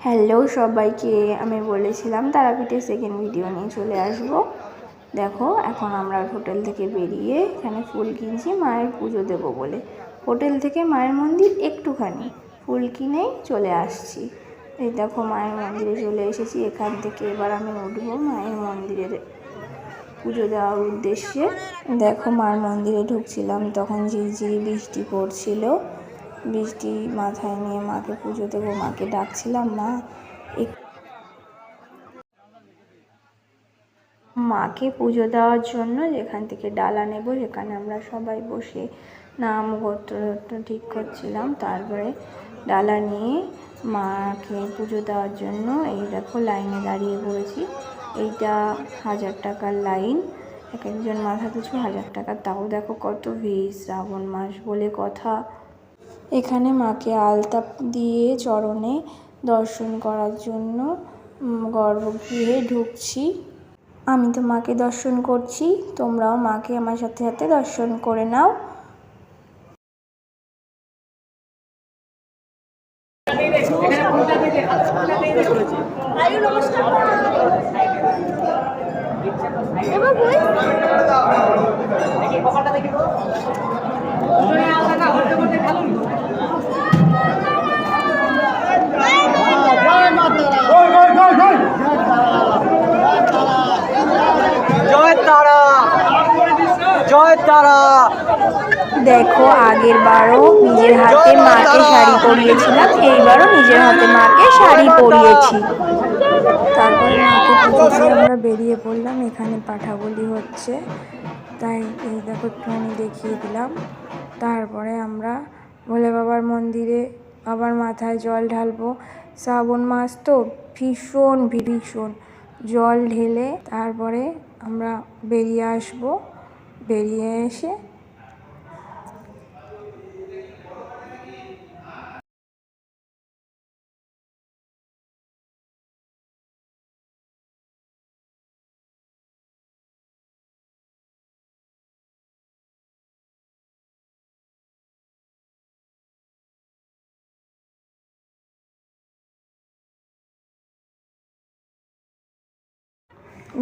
Hello সবাইকে, আমি বলেছিলাম তারাপীঠের সেকেন্ড ভিডিও নিয়ে চলে আসব। দেখো এখন আমরা হোটেল থেকে বেরিয়ে এখানে ফুল কিনছি মায়ের পুজো দেব বলে। হোটেল থেকে মায়ের মন্দির একটুখানি, ফুল কিনেই চলে আসছি। এই দেখো মায়ের মন্দিরে চলে এসেছি। এখান থেকে এবার আমি উঠবো মায়ের মন্দিরের পুজো দেওয়ার উদ্দেশ্যে। দেখো মায়ের মন্দিরে ঢুকছিলাম, তখন ঝিরিঝিরি বৃষ্টি পড়ছিল। বৃষ্টি মাথায় নিয়ে মাকে পুজো দেবো, মাকে ডাকছিলাম মাকে পুজো দেওয়ার জন্য যেখান থেকে ডালা নেব সেখানে আমরা সবাই বসে নাম গোত্র ঠিক করছিলাম। তারপরে ডালা নিয়ে মাকে পুজো দেওয়ার জন্য এই দেখো লাইনে দাঁড়িয়ে পড়েছি। এইটা 1000 টাকার লাইন, এক একজন মাথা পিছু 1000 টাকা। তাও দেখো কত ভিড়, শ্রাবণ মাস বলে কথা। এখানে মাকে আলতা দিয়ে চরণে দর্শন করার জন্য গর্ভগৃহে ঢুকছি। আমি তো মাকে দর্শন করছি, তোমরাও মাকে আমার সাথে সাথে দর্শন করে নাও। দেখো আগের বারও নিজের হাতে মাকে শাড়ি পরিয়েছিলাম, এইবারও নিজের হাতে মাকে শাড়ি পরিয়েছি। তারপরে মাকে পুজো দিয়ে আমরা বেরিয়ে পড়লাম। এখানে পাঠাবলি হচ্ছে, তাই এই দেখো একটুখানি দেখিয়ে দিলাম। তারপরে আমরা ভোলে বাবার মন্দিরে আবার মাথায় জল ঢালবো। শ্রাবণ মাস তো ভীষণ জল ঢেলে তারপরে আমরা বেরিয়ে আসবো। বেরিয়ে এসে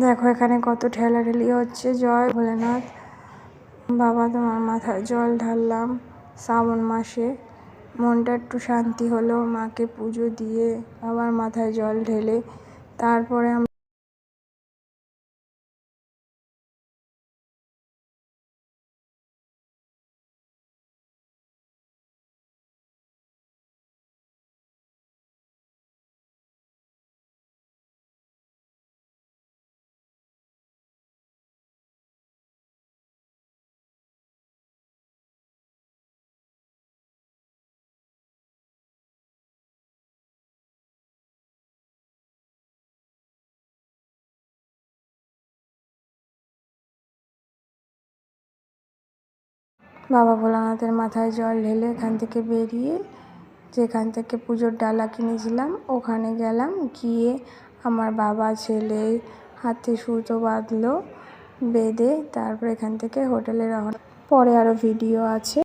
দেখো এখানে কত ঠেলাঠেলি হচ্ছে। জয় ভোলেনাথ বাবা, তোমার মাথায় জল ঢাললাম শ্রাবণ মাসে। মনটা একটু শান্তি হলো মাকে পুজো দিয়ে আবার মাথায় জল ঢেলে। তারপরে বাবা ভোলানাথের মাথায় জল ঢেলে এখান থেকে বেরিয়ে যেখান থেকে পুজোর ডালা কিনেছিলাম ওখানে গেলাম। গিয়ে আমার বাবা ছেলে হাতে সুতো বাঁধলো, বেঁধে তারপর এখান থেকে হোটেলে রওনা। পরে আরও ভিডিও আছে।